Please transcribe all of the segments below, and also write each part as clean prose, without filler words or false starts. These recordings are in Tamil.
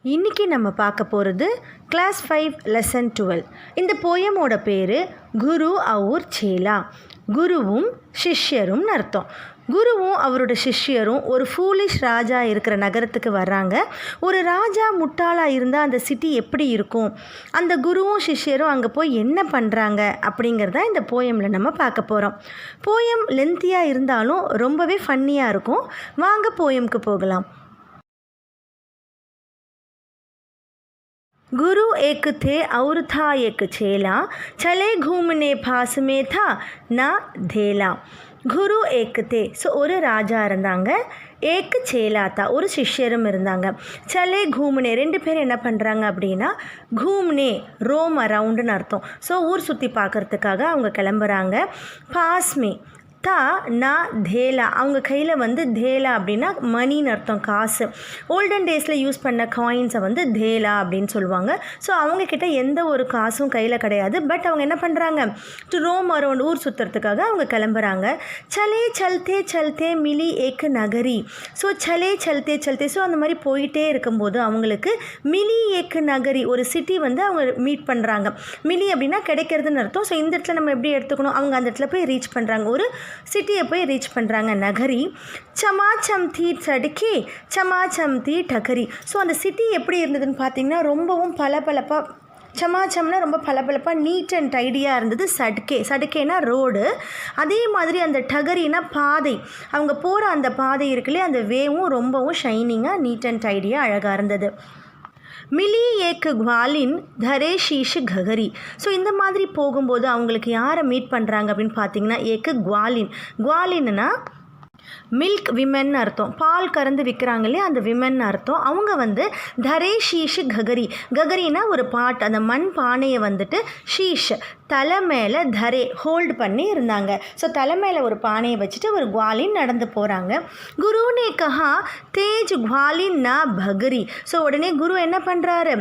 இன்றைக்கி நம்ம பார்க்க போகிறது கிளாஸ் 5 லெசன் 12. இந்த போயமோட பேர் குரு அவுர் சேலா. குருவும் சிஷ்யரும்னு அர்த்தம். குருவும் அவரோட சிஷ்யரும் ஒரு ஃபூலிஷ் ராஜா இருக்கிற நகரத்துக்கு வர்றாங்க. ஒரு ராஜா முட்டாளாக இருந்தால் அந்த சிட்டி எப்படி இருக்கும், அந்த குருவும் சிஷ்யரும் அங்கே போய் என்ன பண்ணுறாங்க அப்படிங்கிறத இந்த போயமில் நம்ம பார்க்க போகிறோம். போயம் லென்த்தியாக இருந்தாலும் ரொம்பவே ஃபன்னியாக இருக்கும். வாங்க போயமுக்கு போகலாம். गुरु एक थे और था एक चेला, चले घूमने पास में था ना धेला. குரு ஏக்கு தே. ஸோ ஒரு ராஜா இருந்தாங்க, ஏக்கு சேலாத்தா ஒரு சிஷ்யரும் இருந்தாங்க. சலே கூம்னே ரெண்டு பேர் என்ன பண்ணுறாங்க அப்படின்னா, கூம்னே ரோம் அரவுண்டுன்னு அர்த்தம். ஸோ ஊர் சுற்றி பார்க்குறதுக்காக அவங்க கிளம்புறாங்க. பாஸ்மே தா நா தேலா, அவங்க கையில் வந்து தேலா அப்படின்னா மணின்னு அர்த்தம், காசு. ஓல்டன் டேஸில் யூஸ் பண்ண காயின்ஸை வந்து தேலா அப்படின்னு சொல்லுவாங்க. ஸோ அவங்கக்கிட்ட எந்த ஒரு காசும் கையில் கிடையாது. பட் அவங்க என்ன பண்ணுறாங்க, டு ரோம் அரவுண்ட் ஊர் சுற்றுறதுக்காக அவங்க கிளம்புறாங்க. சலே சல்தே சல்தே மிலி ஏக்கு நகரி. ஸோ சலே சல்தே சல்தே, ஸோ அந்த மாதிரி போயிட்டே இருக்கும்போது அவங்களுக்கு மிலி ஏக்கு நகரி ஒரு சிட்டி வந்து அவங்க மீட் பண்ணுறாங்க. மிலி அப்படின்னா கிடைக்கிறதுன்னு அர்த்தம். ஸோ இந்த இடத்துல நம்ம எப்படி எடுத்துக்கணும், அவங்க அந்த இடத்துல போய் ரீச் பண்ணுறாங்க, ஒரு சிட்டியை போய் ரீச் பண்ணுறாங்க. நகரி சமாச்சம் தீ சடுக்கி சமாச்சம் தீ டகரி. ஸோ அந்த சிட்டி எப்படி இருந்ததுன்னு பார்த்தீங்கன்னா ரொம்பவும் பளபளப்பாக, சமாச்சம்னா ரொம்ப பளபளப்பாக நீட் அண்ட் டைடியாக இருந்தது. சடுக்கேனா ரோடு, அதே மாதிரி அந்த டகரினா பாதை, அவங்க போகிற அந்த பாதை இருக்குல்லையே அந்த வேவும் ரொம்பவும் ஷைனிங்காக நீட் அண்ட் டைடியாக அழகாக இருந்தது. மிலி ஏக்கு குவாலின் தரே ஷீஷ் ககரி. ஸோ இந்த மாதிரி போகும்போது அவங்களுக்கு யாரை மீட் பண்ணுறாங்க அப்படின்னு பார்த்தீங்கன்னா, ஏக்கு குவாலின். குவாலின்னா மில்க் விமென் அர்த்தம், பால் கறந்து விற்கிறாங்க இல்லையா அந்த விமென் அர்த்தம். அவங்க வந்து தரே ஷீஷ் ககரி. ககரினா ஒரு பாட், அந்த மண் பானையை வந்துட்டு ஷீஷ் தலை மேலே தரே ஹோல்டு பண்ணி இருந்தாங்க. ஸோ தலை மேலே ஒரு பானையை வச்சுட்டு ஒரு குவாலின் நடந்து போகிறாங்க. குருனே கஹா தேஜ் குவாலின் நா பகரி. ஸோ உடனே குரு என்ன பண்ணுறாரு,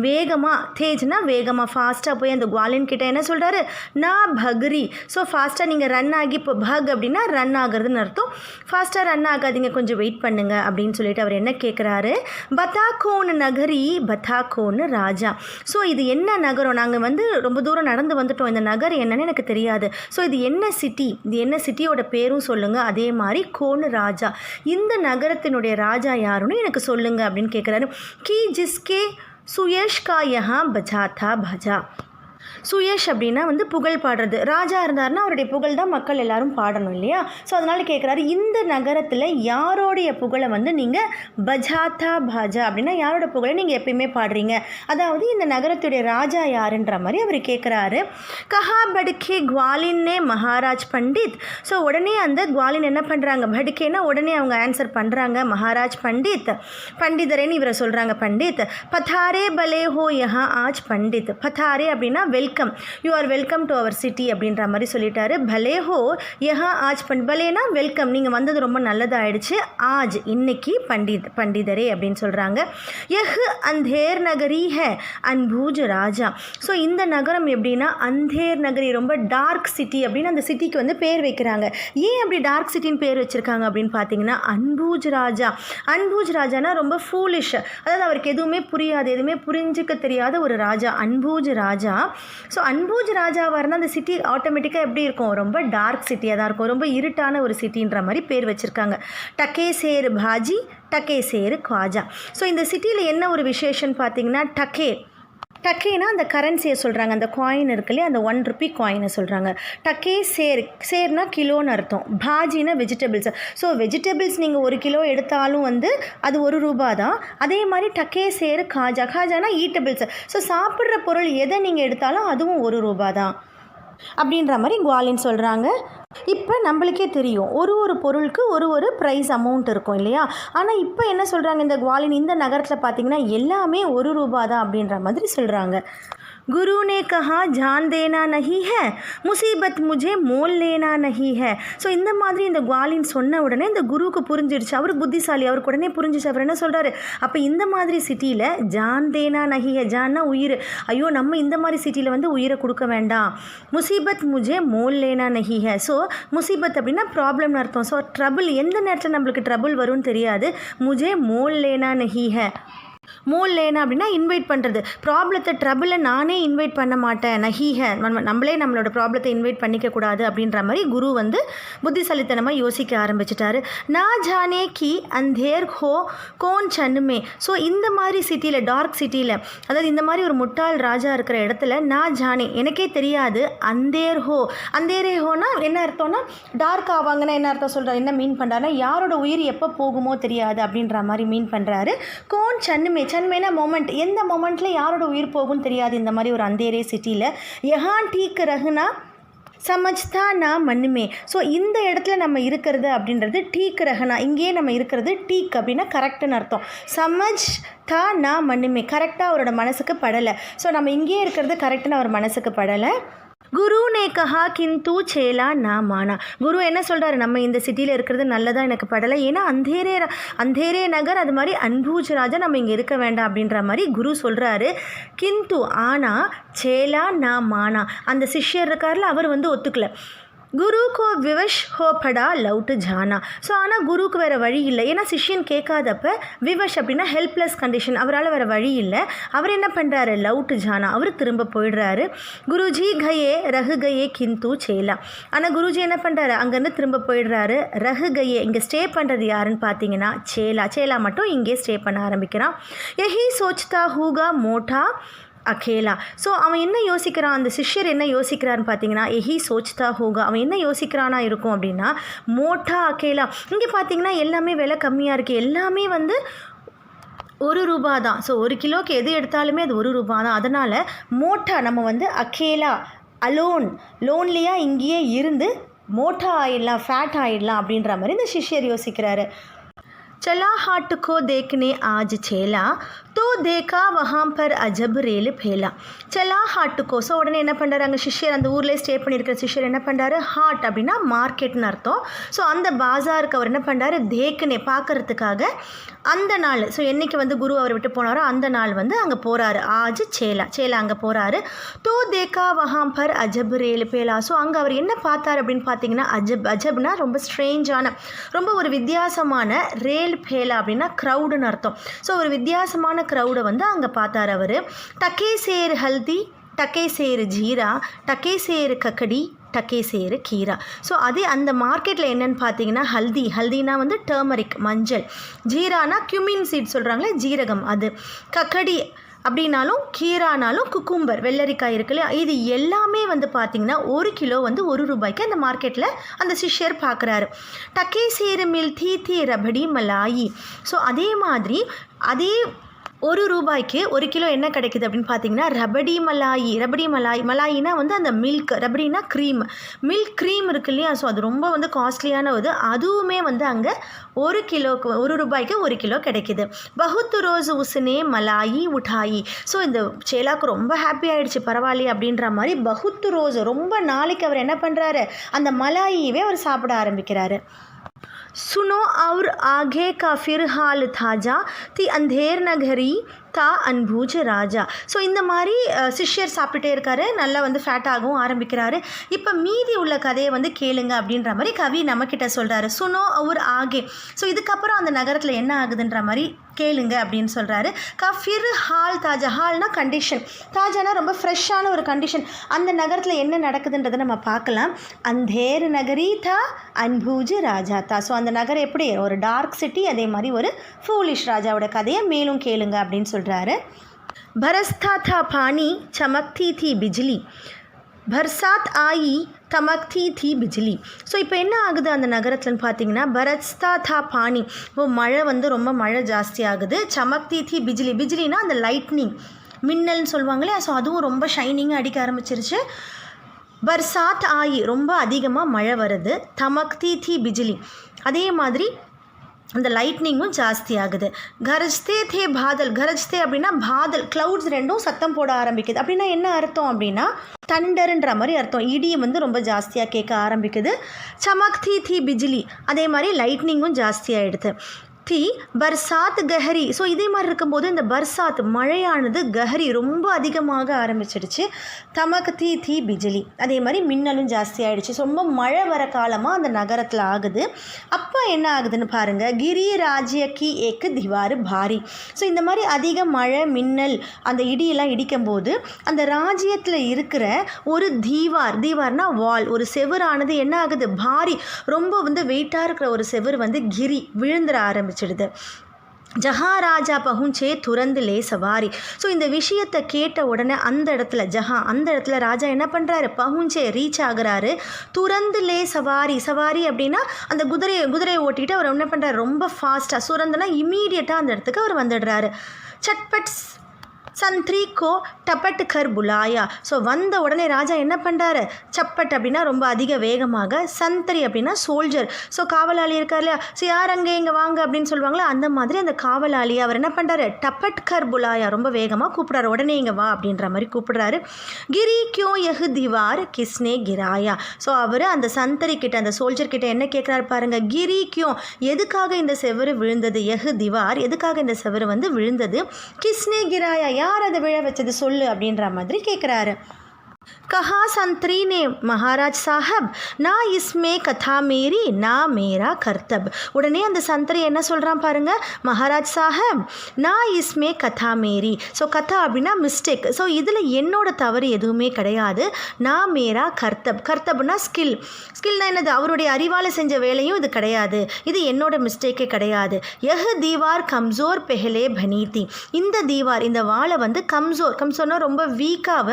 வேகமாக, தேஜ்னா வேகமாக ஃபாஸ்ட்டாக போய் அந்த குவாலின் கிட்ட என்ன சொல்கிறாரு, நா பகரி. ஸோ ஃபாஸ்ட்டாக நீங்கள் ரன் ஆகி, இப்போ பக் அப்படின்னா ரன் ஆகுறதுன்னு அர்த்தம், ஃபாஸ்ட்டாக ரன் ஆகாதீங்க, கொஞ்சம் வெயிட் பண்ணுங்க அப்படின்னு சொல்லிட்டு அவர் என்ன கேட்குறாரு, பத்தாக்கோன்னு நகரி பத்தாக்கோன்னு ராஜா. ஸோ இது என்ன நகரம், நாங்கள் வந்து ரொம்ப தூரம் நடந்து வந்துட்டோம், இந்த நகர் என்னன்னு எனக்கு தெரியாது. ஸோ இது என்ன சிட்டி, இது என்ன சிட்டியோட பேரும் சொல்லுங்கள், அதே மாதிரி கோன்னு ராஜா, இந்த நகரத்தினுடைய ராஜா யாருன்னு எனக்கு சொல்லுங்க அப்படின்னு கேட்குறாரு. கி ஜிஸ்கே சுயஷ் கா யஹா பஜா தா பஜா. சுயஷ் அப்படின்னா வந்து புகழ் பாடுறது. ராஜா இருந்தாருன்னா அவருடைய புகழ் தான் மக்கள் எல்லாரும் பாடணும் இல்லையா. ஸோ அதனால் கேட்குறாரு, இந்த நகரத்தில் யாரோடைய புகழை வந்து நீங்கள் பஜாத்தா பாஜா அப்படின்னா யாரோட புகழை நீங்கள் எப்பயுமே பாடுறீங்க, அதாவது இந்த நகரத்துடைய ராஜா யாருன்ற மாதிரி அவர் கேட்குறாரு. கஹா படுக்கே குவாலின்னே மகாராஜ் பண்டித். ஸோ உடனே அந்த குவாலின் என்ன பண்ணுறாங்க, படுக்கேனா உடனே அவங்க ஆன்சர் பண்ணுறாங்க, மகாராஜ் பண்டித், பண்டிதரேன்னு இவரை சொல்கிறாங்க பண்டித். பதாரே பலே ஹோ யஹா ஆஜ் பண்டித். பதாரே அப்படின்னா welcome, you are welcome to our city அப்படின்ற மாதிரி சொல்லிட்டாரு. பலே ஹோ யஹா ஆஜ் பலேனா வெல்கம், நீங்கள் வந்தது ரொம்ப நல்லதாகிடுச்சு, ஆஜ் இன்னைக்கு பண்டிதரே அப்படின்னு சொல்கிறாங்க. யஹ் அந்தேர் நகரி ஹே அன்பூஜ் ராஜா. ஸோ இந்த நகரம் எப்படின்னா அந்தேர் நகரி, ரொம்ப டார்க் சிட்டி அப்படின்னு அந்த சிட்டிக்கு வந்து பேர் வைக்கிறாங்க. ஏன் அப்படி டார்க் சிட்டின்னு பேர் வச்சுருக்காங்க அப்படின்னு பார்த்தீங்கன்னா, அன்பூஜ் ராஜா. அன்பூஜ் ராஜானா ரொம்ப ஃபூலிஷ், அதாவது அவருக்கு எதுவுமே புரியாது, எதுவுமே புரிஞ்சிக்க தெரியாத ஒரு ராஜா, அன்பூஜ் ராஜா. ஸோ அன்பூஜ் ராஜாவாக இருந்தால் அந்த சிட்டி ஆட்டோமேட்டிக்காக எப்படி இருக்கும், ரொம்ப டார்க் சிட்டியாக தான் இருக்கும், ரொம்ப இருட்டான ஒரு சிட்டின்ற மாதிரி பேர் வச்சுருக்காங்க. டக்கே சேர் பாஜி டக்கே சேர் குவாஜா. ஸோ இந்த சிட்டியில் என்ன ஒரு விசேஷம்னு பார்த்தீங்கன்னா, டக்கேனா அந்த கரன்சியை சொல்கிறாங்க, அந்த காயின் இருக்கு இல்லையா, அந்த 1 ரூபி காயினை சொல்கிறாங்க. டக்கே சேர்னா கிலோன்னு அர்த்தம், பாஜினா வெஜிடபிள்ஸ். ஸோ வெஜிடபிள்ஸ் நீங்கள் 1 கிலோ எடுத்தாலும் வந்து அது 1 ரூபா தான். அதே மாதிரி டக்கே சேர் காஜானா ஈட்டபிள்ஸ். ஸோ சாப்பிட்ற பொருள் எதை நீங்கள் எடுத்தாலும் அதுவும் 1 ரூபா தான் அப்படின்ற மாதிரி குவாலின் சொல்கிறாங்க. இப்போ நம்மளுக்கே தெரியும் ஒரு பொருளுக்கு ஒரு ப்ரைஸ் அமௌண்ட் இருக்கும் இல்லையா. ஆனால் இப்போ என்ன சொல்கிறாங்க இந்த குவாலின், இந்த நகரத்தில் பார்த்திங்கன்னா எல்லாமே 1 ரூபா தான் அப்படின்ற மாதிரி சொல்கிறாங்க. गुरु ने कहा जान देना नहीं है, முசீபத் முझे मोल लेना नहीं है. ஸோ இந்த மாதிரி இந்த குவாலின் சொன்ன உடனே இந்த குருவுக்கு புரிஞ்சிடுச்சு, அவர் புத்திசாலி, அவருக்கு உடனே புரிஞ்சிச்சு. அவர் என்ன சொல்கிறாரு, அப்போ இந்த மாதிரி சிட்டியில் ஜான் தேனா நஹி ஹே, ஜான்னா உயிர், ஐயோ நம்ம இந்த மாதிரி சிட்டியில் வந்து உயிரை கொடுக்க வேண்டாம். முசீபத் முझे मोल लेना नहीं है. ஸோ முசீபத் அப்படின்னா ப்ராப்ளம்னு அர்த்தம். ஸோ ட்ரபிள், எந்த நேரத்தில் நம்மளுக்கு ட்ரபிள் வரும்னு தெரியாது. முझे मोल लेना नहीं है. மோல் லேனா அப்படின்னா இன்வைட் பண்ணுறது, ப்ராப்ளத்தை ட்ரபிளை நானே இன்வைட் பண்ண மாட்டேன், நம்மளே நம்மளோட ப்ராப்ளத்தை இன்வைட் பண்ணிக்கக்கூடாது அப்படின்ற மாதிரி குரு வந்து புத்திசாலித்தனமாக யோசிக்க ஆரம்பிச்சிட்டாரு. நான் ஜானே கி அந்தேர் ஹோ கோன் சன்னுமே. ஸோ இந்த மாதிரி சிட்டியில், டார்க் சிட்டியில், அதாவது இந்த மாதிரி ஒரு முட்டாள் ராஜா இருக்கிற இடத்துல நான் ஜானே எனக்கே தெரியாது, அந்தேர் ஹோனா என்ன அர்த்தம்னா டார்க் ஆவாங்கன்னா என்ன அர்த்தம் சொல்கிறார், என்ன மீன் பண்ணுறாருன்னா யாரோட உயிர் எப்போ போகுமோ தெரியாது அப்படின்ற மாதிரி மீன் பண்ணுறாரு. கோன் சன்னுமேனா மொமெண்ட், எந்த மொமெண்ட்டில் யாரோட உயிர் போகும்னு தெரியாது இந்த மாதிரி ஒரு அந்தேரே சிட்டியில். யஹான் டீக் ரஹ்னா சமஜ்தா நான் மண்ணுமே. ஸோ இந்த இடத்துல நம்ம இருக்கிறது அப்படின்றது டீக் ரஹனா, இங்கேயே நம்ம இருக்கிறது டீக் அப்படின்னா கரெக்டுன்னு அர்த்தம். சமஜ் தா நான் மண்ணுமே, கரெக்டாக அவரோட மனசுக்கு படலை. ஸோ நம்ம இங்கேயே இருக்கிறது கரெக்டுன்னு அவர் மனசுக்கு படலை. குரு நே கஹா கிந்து சேலா நா மானா. குரு என்ன சொல்கிறாரு, நம்ம இந்த சிட்டியில் இருக்கிறது நல்லதாக எனக்கு படலை, ஏன்னா அந்தேரே நகர், அது மாதிரி அன்பூஜ் ராஜா நம்ம இங்கே இருக்க வேண்டாம் அப்படின்ற மாதிரி குரு சொல்கிறாரு. கிந்து ஆனால் சேலா நா மானா, அந்த சிஷ்யர் இருக்கார்ல அவர் வந்து ஒத்துக்கலை. குரு கோ விவஷ் ஹோ படா லவுட்டு ஜானா. ஸோ ஆனால் குருக்கு வேறு வழி இல்லை, ஏன்னா சிஷ்யன் கேட்காதப்ப விவஷ் அப்படின்னா ஹெல்ப்லெஸ் கண்டிஷன், அவரால் வேறு வழி இல்லை. அவர் என்ன பண்ணுறாரு, லவுட்டு ஜானா, அவர் திரும்ப போயிடுறாரு. குருஜி கயே ரகு கயே கிந்து சேலா. ஆனால் குருஜி என்ன பண்ணுறாரு, அங்கேருந்து திரும்ப போயிடுறாரு. ரகு கயே, இங்கே ஸ்டே பண்ணுறது யாருன்னு பார்த்தீங்கன்னா சேலா மட்டும் இங்கே ஸ்டே பண்ண ஆரம்பிக்கிறான். யஹி சோச்தா ஹூகா மோட்டா அகேலா. ஸோ அவன் என்ன யோசிக்கிறான், அந்த சிஷ்யர் என்ன யோசிக்கிறான்னு பார்த்தீங்கன்னா எஹி சோச்தா ஹோகா, அவன் என்ன யோசிக்கிறானா இருக்கும் அப்படின்னா மோட்டா அகேலா. இங்கே பார்த்தீங்கன்னா எல்லாமே விலை கம்மியாக இருக்குது, எல்லாமே வந்து ₹1 தான். ஸோ 1 கிலோக்கு எது எடுத்தாலுமே அது ₹1 தான். அதனால் மோட்டா நம்ம வந்து அகேலா, லோன்லியாக இங்கேயே இருந்து மோட்டா ஆயிடலாம், ஃபேட் ஆயிடலாம் அப்படின்ற மாதிரி இந்த சிஷ்யர் யோசிக்கிறாரு. चला हाट को देखने आज चेला तो देखा वहाँ पर अजब रेल फैला. चला हाट को. ஸோ உடனே என்ன பண்ணுறாரு, அங்கே சிஷ்யர் அந்த ஊர்லேயே ஸ்டே பண்ணியிருக்கிற சிஷ்யர் என்ன பண்ணுறாரு, ஹாட் அப்படின்னா மார்க்கெட்னு அர்த்தம். ஸோ அந்த பாசாருக்கு அவர் என்ன பண்ணுறாரு, தேக்குனே பார்க்கறதுக்காக அந்த நாள், ஸோ என்றைக்கு வந்து குரு அவரை விட்டு போனாரோ அந்த நாள் வந்து அங்கே போகிறாரு. ஆஜ் சேலா அங்கே போகிறாரு. தோ தேக்கா வஹாம் பர் அஜப் ரேல் பேலா. ஸோ அங்கே அவர் என்ன பார்த்தார் அப்படின்னு பார்த்தீங்கன்னா அஜப்னா ரொம்ப ஸ்ட்ரேஞ்சான, ரொம்ப ஒரு வித்தியாசமான, ரேல் பேலா அப்படின்னா க்ரௌடுன்னு அர்த்தம். ஸோ ஒரு வித்தியாசமான க்ரௌடை வந்து அங்கே பார்த்தார் அவர். டக்கே சேர் ஹல்தி, டக்கே சேர் ஜீரா, டக்கே சேர் கக்கடி, டக்கே சேரு கீரா. ஸோ அதே அந்த மார்க்கெட்டில் என்னென்னு பார்த்தீங்கன்னா ஹல்தினா வந்து டர்மரிக் மஞ்சள், ஜீரானா கியூமின் சீட் சொல்கிறாங்களே ஜீரகம், அது கக்கடி அப்படின்னாலும் கீரானாலும் குக்கும்பர் வெள்ளரிக்காய் இருக்கு இல்லையா, இது எல்லாமே வந்து பார்த்திங்கன்னா 1 கிலோ வந்து ₹1 அந்த மார்க்கெட்டில் அந்த சிஷ்யர் பார்க்குறாரு. டக்கே சேரு மில் தீ ரபடி மலாயி. ஸோ அதே மாதிரி அதே ₹1 1 கிலோ என்ன கிடைக்குது அப்படின்னு பார்த்தீங்கன்னா ரபடி மலாயினா வந்து அந்த மில்க், ரபடினா மில்க் க்ரீம் இருக்கு இல்லையா, ஸோ அது ரொம்ப வந்து காஸ்ட்லியான இது, அதுவுமே வந்து அங்கே 1 கிலோக்கு ₹1 1 கிலோ கிடைக்கிது. பகுத்து ரோஸ் உஸ்னே மலாயி உட்டாயி. ஸோ இந்த சேலாக்கு ரொம்ப ஹாப்பி ஆகிடுச்சு, பரவாயில்லையே அப்படின்ற மாதிரி பகுத்து ரோஸ், ரொம்ப நாளைக்கு அவர் என்ன பண்ணுறாரு, அந்த மலாயியவே அவர் சாப்பிட ஆரம்பிக்கிறாரு. सुनो और आगे का फिर हाल ताजा ती अंधेर नगरी தா அன்பூஜ் ராஜா. ஸோ இந்த மாதிரி சிஷ்யர் சாப்பிட்டுட்டே இருக்காரு, நல்லா வந்து ஃபேட்டாகவும் ஆரம்பிக்கிறாரு. இப்போ மீதி உள்ள கதையை வந்து கேளுங்க அப்படின்ற மாதிரி கவி நம்மக்கிட்ட சொல்கிறாரு. சுனோ அவர் ஆகே. ஸோ இதுக்கப்புறம் அந்த நகரத்தில் என்ன ஆகுதுன்ற மாதிரி கேளுங்க அப்படின்னு சொல்கிறாரு. ஃபிர் ஹால் தாஜா, ஹால்னா கண்டிஷன், தாஜானா ரொம்ப ஃப்ரெஷ்ஷான ஒரு கண்டிஷன். அந்த நகரத்தில் என்ன நடக்குதுன்றதை நம்ம பார்க்கலாம். அந்தேர் நகரி தா அன்பூஜ் ராஜா தா. ஸோ அந்த நகரம் எப்படி ஒரு டார்க் சிட்டி, அதே மாதிரி ஒரு ஃபூலிஷ் ராஜாவோட கதையை மேலும் கேளுங்க அப்படின்னு சொல்கிறாரு. बरसता था पानी चमकती थी बिजली, बरसात आई தமக்தி தீ பிஜிலி. ஸோ இப்போ என்ன ஆகுது அந்த நகரத்துலன்னு பார்த்தீங்கன்னா பரஸ்தா தா பானி, இப்போ மழை வந்து ரொம்ப மழை ஜாஸ்தி ஆகுது. சமக்தி தீ பிஜிலினா அந்த லைட்னிங், மின்னல்னு சொல்லுவாங்களே, ஸோ அதுவும் ரொம்ப ஷைனிங்காக அடிக்க ஆரம்பிச்சிருச்சு. பர்சாத் ஆயி, ரொம்ப அதிகமாக மழை வருது. தமக்தி தீ பிஜிலி, அதே மாதிரி அந்த லைட்னிங்கும் ஜாஸ்தி ஆகுது. கரஜ்தே தே பாதல், கரஜ்தே அப்படின்னா பாதல், க்ளவுட்ஸ் ரெண்டும் சத்தம் போட ஆரம்பிக்குது. அப்படின்னா என்ன அர்த்தம் அப்படின்னா தண்டர்ன்ற மாதிரி அர்த்தம். இடி வந்து ரொம்ப ஜாஸ்தியாக கேட்க ஆரம்பிக்குது. சமக்தி தீ பிஜிலி, அதே மாதிரி லைட்னிங்கும் ஜாஸ்தி ஆகிடுது. தீ பர்சாத் கஹரி. ஸோ இதே மாதிரி இருக்கும்போது இந்த பர்சாத் மழையானது கஹரி ரொம்ப அதிகமாக ஆரம்பிச்சிடுச்சு. தமக்தி தீ பிஜிலி, அதே மாதிரி மின்னலும் ஜாஸ்தி ஆகிடுச்சு. ஸோ ரொம்ப மழை வர காலமாக அந்த நகரத்தில் ஆகுது. அப்போ அப்புறமா என்ன ஆகுதுன்னு பாருங்கள், கிரி ராஜ்ய கி ஏக் திவார் பாரி. ஸோ இந்த மாதிரி அதிக மழை மின்னல் அந்த இடியெல்லாம் இடிக்கும்போது அந்த ராஜ்யத்தில் இருக்கிற ஒரு தீவார்னா வால், ஒரு செவரானது என்ன ஆகுது, பாரி ரொம்ப வந்து வெயிட்டாக இருக்கிற ஒரு செவர் வந்து கிரி விழுந்துட ஆரம்பிச்சிடுது. ஜஹா ராஜா பகுஞ்சே துறந்து லே சவாரி. ஸோ இந்த விஷயத்தை கேட்ட உடனே அந்த இடத்துல ராஜா என்ன பண்ணுறாரு, பகுஞ்சே ரீச் ஆகுறாரு. துறந்து லே சவாரி. சவாரி அப்படின்னா அந்த குதிரையை ஓட்டிட்டு அவர் என்ன பண்ணுறாரு, ரொம்ப ஃபாஸ்ட்டாக, சுரந்துனா இமீடியட்டாக அந்த இடத்துக்கு அவர் வந்துடுறாரு. சட்பட் சந்த்ரி கோ டபட் கர் புலாயா. ஸோ வந்த உடனே ராஜா என்ன பண்ணுறாரு, சப்பட் அப்படின்னா ரொம்ப அதிக வேகமாக, சந்த்ரி அப்படின்னா சோல்ஜர், ஸோ காவலாளி இருக்கார் இல்லையா, ஸோ யார் அங்கே இங்கே வாங்க அப்படின்னு சொல்லுவாங்களே அந்த மாதிரி அந்த காவலாளி அவர் என்ன பண்ணுறாரு, டபட் கர் புலாயா ரொம்ப வேகமாக கூப்பிட்றாரு, உடனே இங்கே வா அப்படின்ற மாதிரி கூப்பிடுறாரு. கிரி கியோ யஹ் திவார் கிஸ்னே கிராயா. ஸோ அவர் அந்த சந்தரி கிட்ட, அந்த சோல்ஜர் கிட்ட என்ன கேட்குறாரு பாருங்க, கிரி கியோ எதுக்காக இந்த செவரு விழுந்தது, யஹ் திவார் எதுக்காக இந்த செவரு வந்து விழுந்தது, கிஸ்னே கிராயா யார் அதை விழ வச்சது சொல்லு அப்படின்ற மாதிரி கேட்குறாரு. कहा संतरी ने महाराज साहब ना इसमें कथा मेरी ना मेरा कर्तव्य. உடனே அந்த சந்தரி என்ன சொல்கிறான் பாருங்க, மகாராஜ் சாஹப் நான் இஸ்மே கதா மேரி. ஸோ கதா அப்படின்னா மிஸ்டேக், ஸோ இதில் என்னோட தவறு எதுவுமே கிடையாது. நான் மேரா கர்த்தப்னா ஸ்கில்னா என்னது, அவருடைய அறிவால் செஞ்ச வேலையும் இது கிடையாது, இது என்னோட மிஸ்டேக்கே கிடையாது. யஹ் தீவார் கம்சோர் பெஹலே பனீதி. இந்த தீவார் இந்த வாழை வந்து கம்சோர்னா ரொம்ப வீக்காக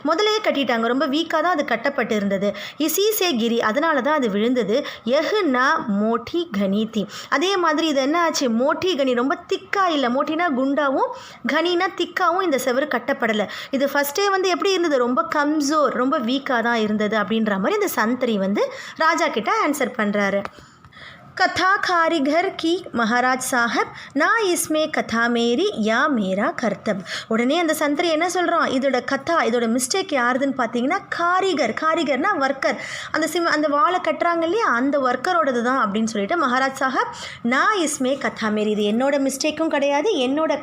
முதலையே கட்டிட்டாங்க, ரொம்ப வீக்காக தான் அது கட்டப்பட்டு இருந்தது. இசி சே கிரி அதனால தான் அது விழுந்தது. யஹ் நா மோட்டி கனிதி. அதே மாதிரி இது என்ன ஆச்சு, மோட்டி கனி ரொம்ப திக்கா இல்லை, மோட்டினா குண்டாவும் கனினா திக்காவும் இந்த செவரு கட்டப்படலை. இது ஃபஸ்ட்டே வந்து எப்படி இருந்தது, ரொம்ப கம்சோர் ரொம்ப வீக்காக தான் இருந்தது அப்படின்ற மாதிரி இந்த சந்தரி வந்து ராஜா கிட்ட ஆன்சர் பண்ணுறாரு. कथा कारीगर की महाराज साहब ना इसमें कथा मेरी या मेरा कर्तव्य. உடனே அந்த சந்தரி என்ன சொல்கிறான், இதோட மிஸ்டேக் யாருதுன்னு பார்த்தீங்கன்னா காரிகர்னா ஒர்க்கர், அந்த வாழை கட்டுறாங்க இல்லையா அந்த ஒர்க்கரோடது தான் அப்படின்னு சொல்லிட்டு மகாராஜ் சாஹப் நான் இஸ்மே கதா மேரி, இது என்னோட மிஸ்டேக்கும் கிடையாது, என்னோட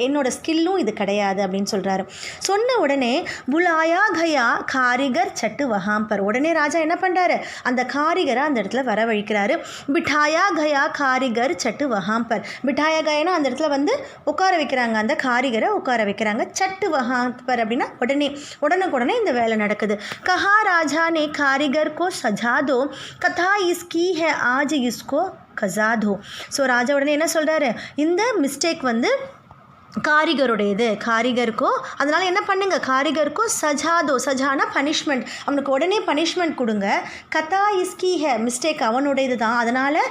என்னோட ஸ்கில்லும் இது கிடையாது அப்படின்னு சொல்கிறாரு. சொன்ன உடனே புலாயா கயா காரிகர் சட்டு வஹாம்பர். உடனே ராஜா என்ன பண்ணுறாரு, அந்த காரிகரை அந்த இடத்துல வரவழைக்கிறாரு. பிட்டாயா கயா காரிகர் சட்டு வஹாம்பர். பிட்டாயா கயானா அந்த இடத்துல வந்து உட்கார வைக்கிறாங்க, அந்த காரிகரை உட்கார வைக்கிறாங்க. சட்டு வஹாம்பர் அப்படின்னா உடனுக்குடனே இந்த வேலை நடக்குது. கஹா ராஜா நே காரிகர் கோ சஜாதோ கதா இஸ்கி ஹே ஆஜ் இஸ்கோ கஜாதோ. ஸோ ராஜா உடனே என்ன சொல்கிறாரு, இந்த மிஸ்டேக் வந்து காரிகருக்கோ அதனால் என்ன பண்ணுங்க, காரிகருக்கோ சஜானா பனிஷ்மெண்ட், அவனுக்கு உடனே பனிஷ்மெண்ட் கொடுங்க. கதா இஸ்கி ஹே மிஸ்டேக் அவனுடையது தான், அதனால்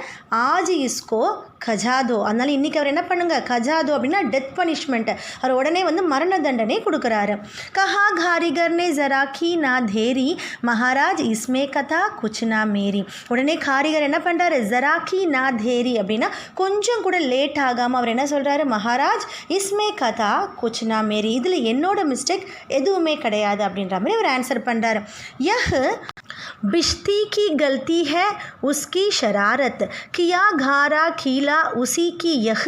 ஆஜ் இஸ்கோ கஜாதோ, அதனால் இன்றைக்கி அவர் என்ன பண்ணுங்க, கஜாதோ அப்படின்னா டெத் பனிஷ்மெண்ட்டு, அவர் உடனே வந்து மரண தண்டனை கொடுக்குறாரு. கஹா காரிகர்னே ஜராக்கி நா தேரி மகாராஜ் இஸ்மே கதா குச்னா மேரி. உடனே காரிகர் என்ன பண்ணுறாரு, ஜராக்கி நா தேரி அப்படின்னா கொஞ்சம் கூட லேட் ஆகாமல் அவர் என்ன சொல்கிறாரு, மகாராஜ் இஸ்மே கதா குச்னா மேரி, இதில் என்னோட மிஸ்டேக் எதுவுமே கிடையாது அப்படின்ற மாதிரி அவர் ஆன்சர் பண்ணுறாரு. யஹ் बिश्ती की गलती है उसकी शरारत किया घारा खीला उसी की यह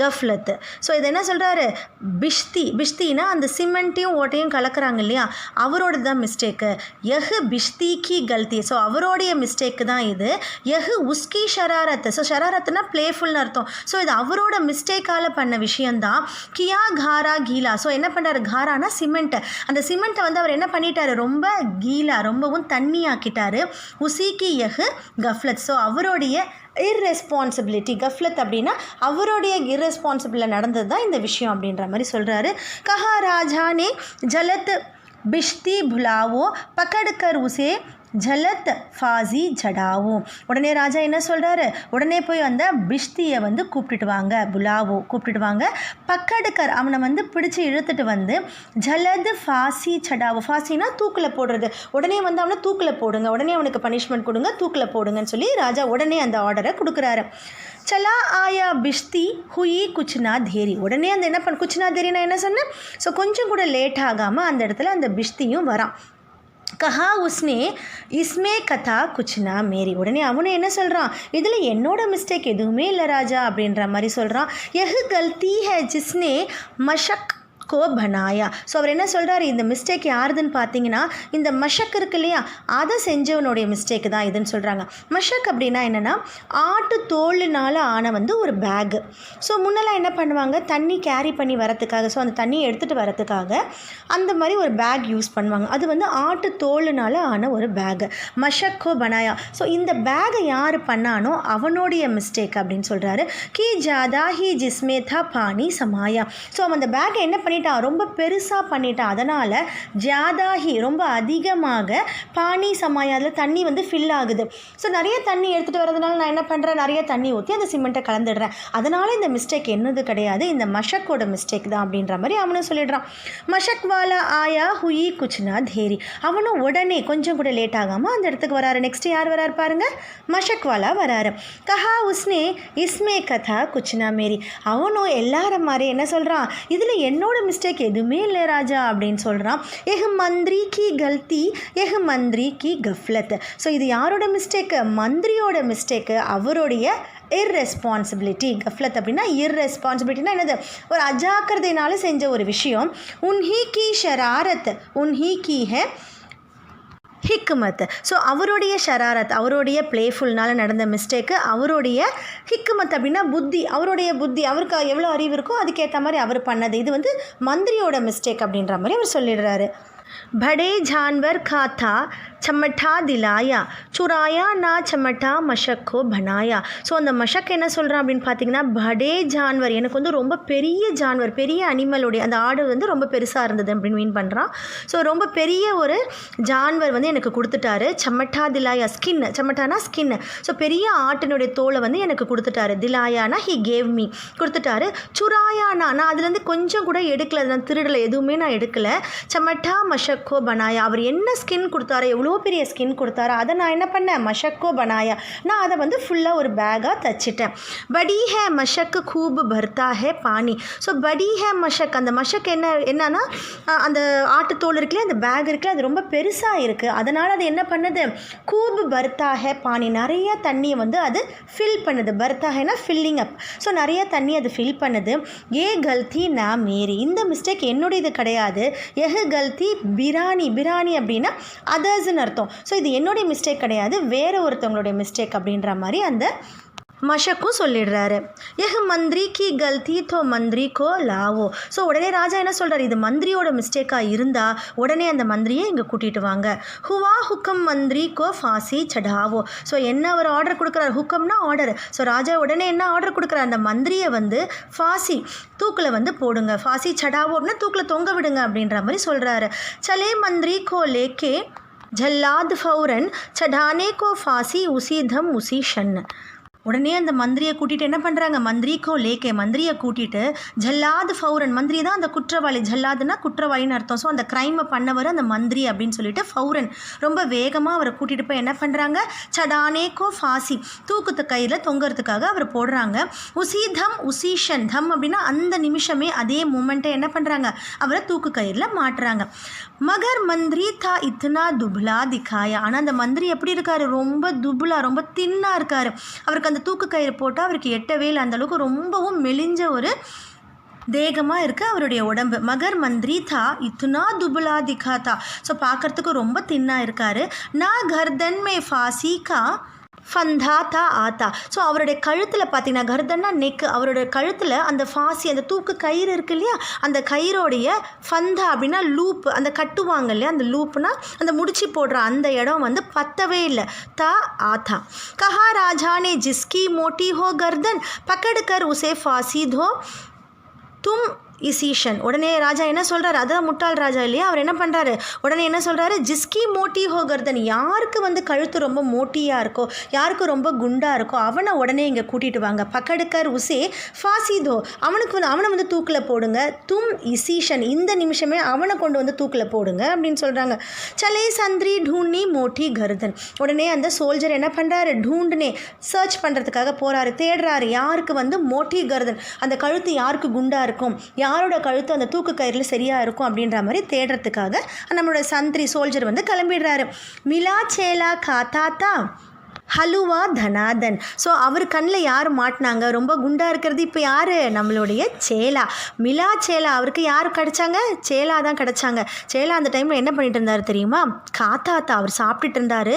கஃப்லத்து. ஸோ இது என்ன சொல்கிறாரு, பிஷ்தினா அந்த சிமெண்ட்டையும் ஓட்டையும் கலக்கிறாங்க இல்லையா அவரோட தான் மிஸ்டேக்கு. யஹ் பிஷ்தி கி கல்தி, ஸோ அவரோடைய மிஸ்டேக்கு தான் இது. யஹ் உஸ்கி ஷராரத்து, ஸோ ஷராரத்துனா பிளேஃபுல்னு அர்த்தம். ஸோ இது அவரோட மிஸ்டேக்கால் பண்ண விஷயந்தான். கியா காரா கீலா, ஸோ என்ன பண்ணுறாரு, காரானா சிமெண்ட்டை, அந்த சிமெண்ட்டை வந்து அவர் என்ன பண்ணிட்டாரு, ரொம்ப ரொம்பவும் தண்ணியாக்கிட்டாரு. உசிக்கி யஹ் கஃப்லத், ஸோ அவருடைய இர்ரெஸ்பான்சிபிலிட்டி, கஃப்லத் அப்படின்னா அவருடைய இர்ரெஸ்பான்சிபிளில் நடந்தது தான் இந்த விஷயம் அப்படின்ற மாதிரி சொல்கிறாரு. கஹா ராஜானே ஜலத் பிஷ்தி புலாவோ பக்கடுக்கர் உசே ஜலத் ஃபாசி ஜடாவும். உடனே ராஜா என்ன சொல்கிறாரு, உடனே போய் அந்த பிஷ்தியை வந்து கூப்பிட்டுட்டு வாங்க, பக்கடுக்கர் அவனை வந்து பிடிச்சி இழுத்துட்டு வந்து ஜலத் ஃபாசி சடாவு, ஃபாசினா தூக்கில் போடுறது, உடனே வந்து அவனை தூக்கில் போடுங்க, உடனே அவனுக்கு பனிஷ்மெண்ட் கொடுங்க, தூக்கில் போடுங்கன்னு சொல்லி ராஜா உடனே அந்த ஆர்டரை கொடுக்குறாரு. சலா ஆயா பிஷ்தி ஹுயி குச்னா தேரி. உடனே அந்த என்ன குச்னா தேரி நான் என்ன சொன்னேன், ஸோ கொஞ்சம் கூட லேட் ஆகாமல் அந்த இடத்துல அந்த பிஷ்தியும் வரான். கஹா உஸ்னே இஸ்மே கதா குச்னா மேரி. உடனே அவனு என்ன சொல்கிறான், இதில் என்னோட மிஸ்டேக் எதுவுமே இல்லை ராஜா அப்படின்ற மாதிரி சொல்கிறான். யஹ் கல்தி ஹே ஜிஸ்னே மஷக் கோ பனாயா. ஸோ அவர் என்ன சொல்கிறாரு, இந்த மிஸ்டேக் யாருதுன்னு பார்த்தீங்கன்னா இந்த மஷக் இருக்கு இல்லையா, அதை செஞ்சவனுடைய மிஸ்டேக் தான் இதுன்னு சொல்கிறாங்க. மஷக் அப்படின்னா என்னென்னா ஆட்டு தோலுனால் ஆன ஒரு பேகு. ஸோ முன்னெல்லாம் என்ன பண்ணுவாங்க, தண்ணி கேரி பண்ணி வரத்துக்காக, ஸோ அந்த தண்ணியை எடுத்துகிட்டு வரத்துக்காக அந்த மாதிரி ஒரு பேக் யூஸ் பண்ணுவாங்க. அது ஆட்டு தோலுனால் ஆன ஒரு பேகு, மஷக்கோ பனாயா. ஸோ இந்த பேகை யார் பண்ணானோ அவனுடைய மிஸ்டேக் அப்படின்னு சொல்கிறாரு. கி ஜாதா ஹி ஜிஸ்மே தா பானி சமாயா. ஸோ அவன் அந்த பேக்கை என்ன பண்ணிட்டான், ரொம்ப பெருசாக பண்ணிட்டான். அதனால் ஜாதாஹி ரொம்ப அதிகமாக, பானி சமாயா அதில் தண்ணி ஃபில் ஆகுது. ஸோ நிறைய தண்ணி எடுத்துகிட்டு வரதுனால நான் என்ன பண்ணுறேன், நிறைய தண்ணி ஊற்றி அந்த சிமெண்ட்டை கலந்துடுறேன். அதனால் இந்த மிஸ்டேக் என்னது கிடையாது, இந்த மஷக்கோட மிஸ்டேக் தான் அப்படின்ற மாதிரி அவனும் சொல்லிடுறான். மஷக் வாலா ஆயா ஹுயி குச்னா தேரி. அவனும் உடனே கொஞ்சம் கூட லேட் ஆகாமல் அந்த இடத்துக்கு வராரு. நெக்ஸ்ட் யார் வராரு பாருங்க, மஷக் வாலா வராரு. கஹா உஸ்னே இஸ்மே கதா குச்னா மேரி. அவனும் எல்லார மாதிரி என்ன சொல்கிறான், இதில் என்னோட மிஸ்டேக் எதுவுமே இல்லை ராஜா அப்படின்னு சொல்கிறான். எஹ் மந்திரி கி கல்தி எஹ் மந்திரி கி கஃப்லத். ஸோ இது யாரோட மிஸ்டேக்கு, மந்திரியோட மிஸ்டேக்கு, அவருடைய இர்ரெஸ்பான்சிபிலிட்டி. கஃப்லத் அப்படின்னா இர்ரெஸ்பான்சிபிலிட்டினா என்னது, ஒரு அஜாக்கிரதையினால செஞ்ச ஒரு விஷயம். உன்ஹி கி ஷராரத் உன்ஹி கி ஹே ஹிக்குமத். ஸோ அவருடைய ஷராரத், அவருடைய பிளேஃபுல்னால் நடந்த மிஸ்டேக்கு, அவருடைய ஹிக்குமத் அப்படின்னா புத்தி, அவருடைய புத்தி, அவருக்கு எவ்வளோ அறிவு இருக்கோ அதுக்கேற்ற மாதிரி அவர் பண்ணது. இது மந்திரியோட மிஸ்டேக் அப்படின்ற மாதிரி அவர் சொல்லிடுறாரு. बड़े जानवर का था चमटा दिलाया चुराया ना चमटा मशक को बनाया. ஸோ அந்த மஷக் என்ன சொல்கிறான் அப்படின்னு பார்த்தீங்கன்னா, படே ஜான்வர், எனக்கு ரொம்ப பெரிய ஜான்வர், பெரிய அனிமலுடைய அந்த ஆடு ரொம்ப பெருசாக இருந்தது அப்படின்னு மீன் பண்ணுறான். ஸோ ரொம்ப பெரிய ஒரு ஜான்வர் எனக்கு கொடுத்துட்டாரு. சமட்டா திலாயா, ஸ்கின், சமட்டானா ஸ்கின். ஸோ பெரிய ஆட்டினுடைய தோலை எனக்கு கொடுத்துட்டாரு. திலாயானா ஹி கேவ் மீ, கொடுத்துட்டாரு. சுராயானா நான் அதுலேருந்து கொஞ்சம் கூட எடுக்கல, நான் திருடலை, எதுவுமே நான் எடுக்கலை. சமட்டா மஷக்கோ பனாயா, அவர் என்ன ஸ்கின் கொடுத்தாரோ, எவ்வளோ பெரிய ஸ்கின் கொடுத்தாரோ அதை நான் என்ன பண்ணேன், மஷக்கோ பனாயா, நான் அதை ஃபுல்லாக ஒரு பேக்காக தச்சிட்டேன். படி ஹே மஷக் கூப் பர்த்தா ஹே பானி. ஸோ படி ஹே மஷக், அந்த மஷக் என்னன்னா அந்த ஆட்டுத்தோல் இருக்குல்ல, அந்த பேக் இருக்குல்ல, அது ரொம்ப பெருசாக இருக்குது. அதனால் அது என்ன பண்ணுது, கூப் பர்த்தா ஹே பானி, நிறைய தண்ணியை அது ஃபில் பண்ணுது. பர்த்தா ஹேனா ஃபில்லிங் அப். ஸோ நிறைய தண்ணி அது ஃபில் பண்ணுது. ஏ கல்தி நான் மேரி, இந்த மிஸ்டேக் என்னுடையது கிடையாது. எஹ் கல்தி பிரானி, பிரானி அப்படின்னா அதர்ஸ்ன்னு அர்த்தம். ஸோ இது என்னுடைய மிஸ்டேக் கிடையாது, வேறு ஒருத்தவங்களுடைய மிஸ்டேக் அப்படின்ற மாதிரி அந்த மஷக்கும் சொல்லிடுறாரு. எஹ் மந்திரி கி கல்தி தோ மந்திரி கோ லாவோ. ஸோ உடனே ராஜா என்ன சொல்கிறார், இது மந்திரியோட மிஸ்டேக்காக இருந்தால் உடனே அந்த மந்திரியை இங்கே கூட்டிகிட்டு வாங்க. ஹுவா ஹுக்கம் மந்திரி கோ ஃபாசி சடாவோ. ஸோ என்ன அவர் ஆர்டர் கொடுக்குறாரு, ஹுக்கம்னா ஆர்டர். ஸோ ராஜா உடனே என்ன ஆர்டர் கொடுக்குறாரு, அந்த மந்திரியை ஃபாசி தூக்கில் போடுங்க, ஃபாசி சடாவோ அப்படின்னா தூக்கில் தொங்க விடுங்க அப்படின்ற மாதிரி சொல்கிறாரு. சலே மந்திரி கோ லேக்கே ஜல்லாத் ஃபௌரன் சடானே கோ ஃபாசி உசி தம் உசி ஷன். உடனே அந்த மந்திரியை கூட்டிகிட்டு என்ன பண்ணுறாங்க, மந்திரிக்கோ லேக்கே, மந்திரியை கூட்டிகிட்டு ஜல்லாது ஃபௌரன், மந்திரி தான் அந்த குற்றவாளி, ஜல்லாதுன்னா குற்றவாளின்னு அர்த்தம். ஸோ அந்த க்ரைமை பண்ணவர் அந்த மந்திரி அப்படின்னு சொல்லிட்டு ஃபௌரன் ரொம்ப வேகமாக அவரை கூட்டிகிட்டு போய் என்ன பண்ணுறாங்க, சடானேக்கோ ஃபாசி, தூக்குத்து கையில் தொங்குறதுக்காக அவர் போடுறாங்க. உசி தம் உசீஷன், தம் அப்படின்னா அந்த நிமிஷமே, அதே மூமெண்ட்டை என்ன பண்ணுறாங்க, அவரை தூக்கு கயிறில் மாட்டுறாங்க. மகர் மந்திரி தா இத்தனா துப்லா திக்காயா. ஆனால் அந்த மந்திரி எப்படி இருக்கார், ரொம்ப துப்லா, ரொம்ப தின்னாக இருக்கார். அவருக்கு அந்த தூக்கு கயிறு போட்டால் அவருக்கு எட்டவே இல்லை, அந்தளவுக்கு ரொம்பவும் மெலிஞ்ச ஒரு தேகமாக இருக்குது அவருடைய உடம்பு. மகர் மந்திரி தா இத்துனா துபுலா திகாத்தா. ஸோ பார்க்குறதுக்கு ரொம்ப தின்னாக இருக்கார். நான் கர்தன் மே ஃபாசி கா ஃபந்தாத்தா ஆத்தா. ஸோ அவருடைய கழுத்தில் பார்த்தீங்கன்னா, கர்தன்னா நெக்கு, அவருடைய கழுத்தில் அந்த ஃபாசி, அந்த தூக்கு கயிறு இருக்கு இல்லையா, அந்த கயிறோடைய ஃபந்தா அப்படின்னா லூப், அந்த கட்டுவாங்க இல்லையா, அந்த லூப்னா அந்த முடிச்சு போடுற அந்த இடம் பத்தவே இல்லை. தா ஆத்தா. கஹா ராஜானே ஜிஸ்கி மோட்டி ஹோ கர்தன் பக்கடுக்கர் உசே ஃபாசி தோ தும் இசீஷன். உடனே ராஜா என்ன சொல்கிறாரு, அதான் முட்டாள் ராஜா இல்லையா, அவர் என்ன பண்ணுறாரு, உடனே என்ன சொல்கிறாரு, ஜிஸ்கி மோட்டி ஹோ கர்தன், யாருக்கு கழுத்து ரொம்ப மோட்டியாக இருக்கோ, யாருக்கு ரொம்ப குண்டாக இருக்கோ அவனை உடனே இங்கே கூட்டிகிட்டு வாங்க. பக்கடுக்கர் உசே ஃபாசிதோ, அவனுக்கு அவனை தூக்கில் போடுங்க. தும் இசீஷன், இந்த நிமிஷமே அவனை கொண்டு தூக்கில் போடுங்க அப்படின்னு சொல்கிறாங்க. சலே சந்திரி ढूंढनी மோட்டி கர்தன். உடனே அந்த சோல்ஜர் என்ன பண்ணுறாரு, ढूंढने சர்ச் பண்ணுறதுக்காக போகிறாரு, தேடுறாரு, யாருக்கு மோட்டி கர்தன், அந்த கழுத்து யாருக்கு குண்டாக இருக்கும், யாரோட கழுத்து அந்த தூக்கு கயிறில் சரியாக இருக்கும் அப்படின்ற மாதிரி தேடுறதுக்காக நம்மளோட சந்திரி சோல்ஜர் கிளம்பிடுறாரு. மிலா சேலா காத்தாத்தா ஹலுவா தனாதன். ஸோ அவர் கண்ணில் யார் மாட்டினாங்க? ரொம்ப குண்டாக இருக்கிறது இப்போ யார்? நம்மளுடைய சேலா, மிலா சேலா. அவருக்கு யார் கிடச்சாங்க? சேலா தான் கிடச்சாங்க. சேலா அந்த டைமில் என்ன பண்ணிட்டு இருந்தார் தெரியுமா? காத்தாத்தா அவர் சாப்பிட்டுட்டு இருந்தார்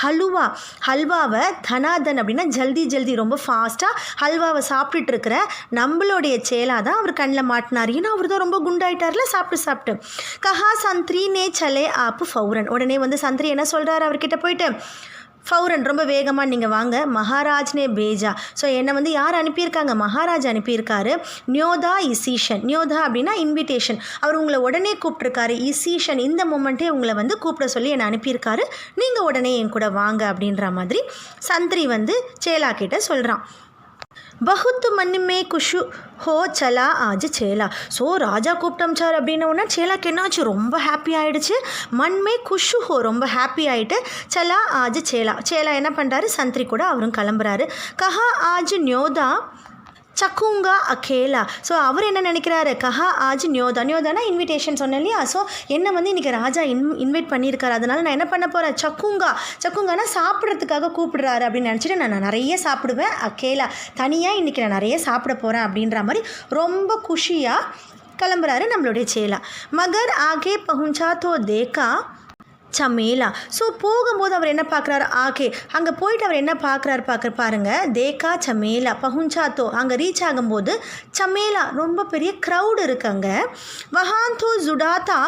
ஹல்வாவை. தனாதன் அப்படின்னா ஜல்தி ஜல்தி, ரொம்ப ஃபாஸ்ட்டாக ஹல்வாவை சாப்பிட்டுட்டு இருக்கிற நம்மளுடைய சேலா தான் அவர் கண்ணில் மாட்டினார். ஏன்னா அவர் தான் ரொம்ப குண்டாயிட்டார்ல சாப்பிட்டு. கஹா சந்திரி நே சலே ஆப்பு ஃபௌரன். உடனே வந்து சந்திரி என்ன சொல்கிறார் அவர்கிட்ட போயிட்டு, ஃபௌரன் ரொம்ப வேகமாக நீங்கள் வாங்க, மகாராஜ்னே பேஜா. ஸோ என்னை வந்து யார் அனுப்பியிருக்காங்க? மகாராஜ் அனுப்பியிருக்காரு. நியோதா இசீஷன். நியோதா அப்படின்னா இன்விடேஷன். அவர் உங்களை உடனே கூப்பிட்ருக்காரு. இசீஷன் இந்த மூமெண்ட்டே உங்களை வந்து கூப்பிட சொல்லி என்னை அனுப்பியிருக்காரு, நீங்கள் உடனே என் கூட வாங்க அப்படின்ற மாதிரி சந்திரி வந்து சேலா கிட்ட சொல்கிறான். பகுத் மன்மே குஷு ஹோ சலா ஆஜ் சேலா. ஸோ ராஜா கூப்பிட்டம்ச்சார் அப்படின்னோடனே சேலாக்கு என்னாச்சு? ரொம்ப ஹாப்பி ஆகிடுச்சு. மன்மே குஷு ஹோ, ரொம்ப ஹாப்பி ஆகிட்டு. சலா ஆஜ் சேலா என்ன பண்ணுறாரு? சந்திரி கூட அவரும் கிளம்புறாரு. கஹா ஆஜ் நியோதா சக்குங்கா அகேலா. ஸோ அவர் என்ன நினைக்கிறாரு? கஹா ஆஜ் நியோதானா இன்விடேஷன் சொன்னேன் இல்லையா? ஸோ என்னை வந்து இன்றைக்கி ராஜா இன்வைட் பண்ணியிருக்காரு, அதனால் நான் என்ன பண்ண போகிறேன்? சக்குங்கானா சாப்பிட்றதுக்காக கூப்பிடுறாரு அப்படின்னு நினச்சிட்டு நான் நிறைய சாப்பிடுவேன். அகேலா, தனியாக இன்றைக்கி நான் நிறைய சாப்பிட போகிறேன் அப்படின்ற மாதிரி ரொம்ப குஷியாக கிளம்புறாரு நம்மளுடைய சேலா. மகர் ஆகே பहुंचा तो देखा சமேலா. ஸோ போகும்போது அவர் என்ன பார்க்குறாரு? அங்கே போயிட்டு அவர் என்ன பார்க்குறாரு பாருங்க. தேக்கா சமேலா பहुंचा அங்கே ரீச் ஆகும்போது சமேலா ரொம்ப பெரிய க்ரௌடு இருக்குங்க. வஹாந்தோ ஜுடாத்தா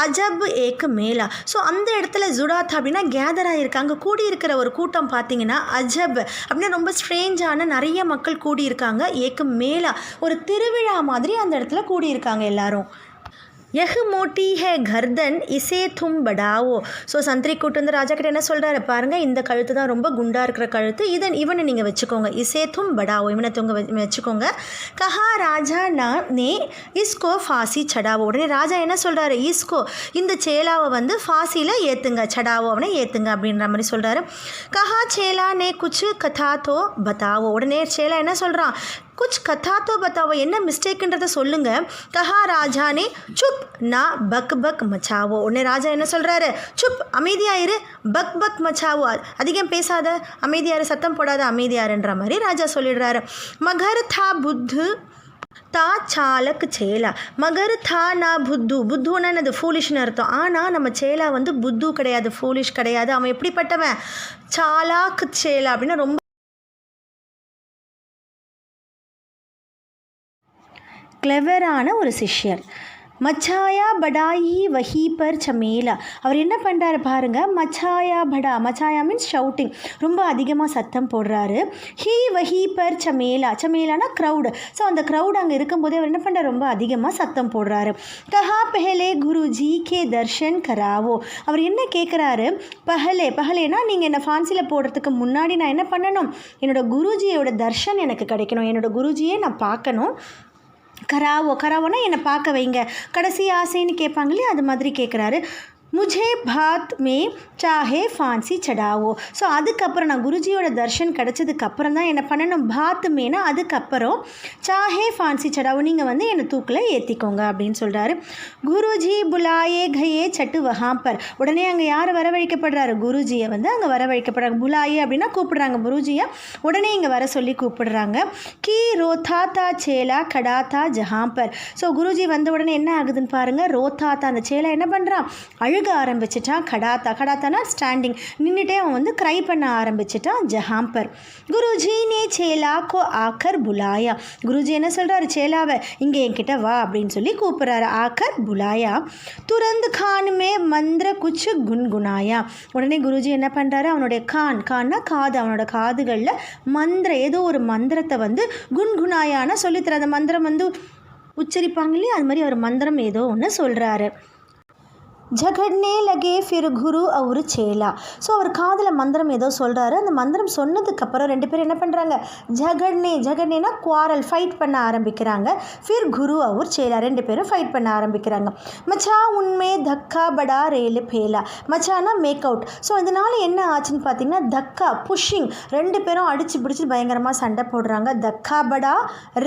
அஜப் ஏக் மேலா. ஸோ அந்த இடத்துல ஜுடாத்தா அப்படின்னா கேதர் ஆகியிருக்காங்க. கூடியிருக்கிற ஒரு கூட்டம் பார்த்தீங்கன்னா அஜப் அப்படின்னா ரொம்ப ஸ்ட்ரேஞ்சான நிறைய மக்கள் கூடியிருக்காங்க. ஏக்கு மேலா, ஒரு திருவிழா மாதிரி அந்த இடத்துல கூடியிருக்காங்க எல்லாரும். யஹ் மோட்டி ஹே கர்தன் இசே தும் படாவோ. ஸோ சந்திரி கூட்டு வந்து ராஜா கிட்ட என்ன சொல்கிறாரு பாருங்கள், இந்த கழுத்து தான் ரொம்ப குண்டாக இருக்கிற கழுத்து, இவனை நீங்கள் வச்சுக்கோங்க. இசே தும் படாவோ, இவனை வச்சுக்கோங்க. கஹா ராஜா நே இஸ்கோ ஃபாசி சடாவோ. உடனே ராஜா என்ன சொல்கிறாரு? இஸ்கோ, இந்த சேலாவை வந்து ஃபாசியில் ஏற்றுங்க, சடாவோ அவனை ஏற்றுங்க அப்படின்ற மாதிரி சொல்கிறாரு. கஹா சேலா நே குச்சு கதா தோ பதாவோ. உடனே சேலா என்ன சொல்கிறான்? குச் கதா தோ பத்தாவோ, என்ன மிஸ்டேக்குன்றதை சொல்லுங்கள். கஹா ராஜானே சுப் நா பக் பக் மச்சாவோ. உடனே ராஜா என்ன சொல்கிறாரு? சுப், அமைதியாயிரு, பக் பக் மச்சாவோ, அதிகம் பேசாத, அமைதியாரு, சத்தம் போடாத, அமைதியாருன்ற மாதிரி ராஜா சொல்லிடுறாரு. மகர் தா புத்து தா சாலக் சேலா. மகர் தா நா புத்துன்னா அது ஃபூலிஷ்னு அர்த்தம். ஆனால் நம்ம சேலா வந்து புத்து கிடையாது, ஃபூலிஷ் கிடையாது. அவன் எப்படிப்பட்டவன்? சாலாக் சேலா அப்படின்னா ரொம்ப கிளவரான ஒரு சிஷ்யர். மச்சாயா படாயி வஹி பர் சமேலா. அவர் என்ன பண்ணுறாரு பாருங்கள், மச்சாயா மீன்ஸ் ஷவுட்டிங், ரொம்ப அதிகமாக சத்தம் போடுறாரு. ஹீ வஹி பர் சமேலானா க்ரௌடு. ஸோ அந்த க்ரௌடு அங்கே இருக்கும்போதே அவர் என்ன பண்ணுறாரு? ரொம்ப அதிகமாக சத்தம் போடுறாரு. கஹா பெஹலே குருஜி கே தர்ஷன் கராவோ. அவர் என்ன கேட்குறாரு? பஹலேனா நீங்கள் என்னை ஃபான்சியில் போடுறதுக்கு முன்னாடி நான் என்ன பண்ணணும்? என்னோடய குருஜியோட தர்ஷன் எனக்கு கிடைக்கணும், என்னோடய குருஜியை நான் பார்க்கணும். கராவோனா என்னை பார்க்க வைங்க, கடைசி ஆசைன்னு கேட்பாங்களே அது மாதிரி கேட்குறாரு. முझे பாத் மே சாஹே ஃபான்சி சடாவோ. ஸோ அதுக்கப்புறம் நான் குருஜியோட தர்ஷன் கிடச்சதுக்கப்புறம் தான் என்ன பண்ணணும்? பாத் மேனா அதுக்கப்புறம், சாஹே ஃபான்சி சடாவோ, நீங்கள் வந்து என்னை தூக்கில் ஏற்றிக்கோங்க அப்படின்னு சொல்கிறாரு. குருஜி புலாயே கயே சட்டு வஹாம்பர். உடனே அங்கே யார் வரவழைக்கப்படுறாரு? குருஜியை வந்து அங்கே வரவழைக்கப்படுறாங்க. புலாயே அப்படின்னா கூப்பிடுறாங்க குருஜியை, உடனே இங்கே வர சொல்லி கூப்பிடுறாங்க. கீ ரோத்தாத்தா சேலா கடாத்தா ஜஹாம்பர். ஸோ குருஜி வந்த உடனே என்ன ஆகுதுன்னு பாருங்கள். ரோத்தாத்தா, அந்த சேலா என்ன பண்ணுறான்? அழுக ஆரம்பிச்சிட்டான். கடாத்தானா ஸ்டாண்டிங், நின்றுட்டே அவன் வந்து க்ரை பண்ண ஆரம்பிச்சிட்டான். ஜஹாம்பர். குருஜி நே சேலா கோ ஆக்கர் புலாயா. குருஜி என்ன சொல்கிறாரு? சேலாவை இங்கே என்கிட்ட வா அப்படின்னு சொல்லி கூப்பிட்றாரு. ஆக்கர் புலாயா. துரந்த் கான் மே மந்திர குச்சு குன்குனாயா. உடனே குருஜி என்ன பண்ணுறாரு? அவனுடைய கான்னா காது, அவனோட காதுகளில் ஏதோ ஒரு மந்திரத்தை வந்து குன்குனாயான்னு சொல்லித்தர. அந்த மந்திரம் வந்து உச்சரிப்பாங்க இல்லையா, அது மாதிரி அவர் மந்திரம் ஏதோ ஒன்று சொல்கிறாரு. ஜகட்னே லகே ஃபிர் குரு அவர் சேலா. ஸோ அவர் காதில் மந்திரம் ஏதோ சொல்கிறாரு. அந்த மந்திரம் சொன்னதுக்கப்புறம் ரெண்டு பேரும் என்ன பண்ணுறாங்க? ஜகட்னேனா குவாரல், ஃபைட் பண்ண ஆரம்பிக்கிறாங்க. ஃபிர் குரு அவர் சேலா, ரெண்டு பேரும் ஃபைட் பண்ண ஆரம்பிக்கிறாங்க. மச்சா உண்மே தக்கா படா ரேலு பேலா. மச்சானா மேக் அவுட். ஸோ இதனால் என்ன ஆச்சுன்னு பார்த்தீங்கன்னா, தக்கா புஷ்ஷிங், ரெண்டு பேரும் அடித்து பிடிச்சி பயங்கரமாக சண்டை போடுறாங்க. தக்கா படா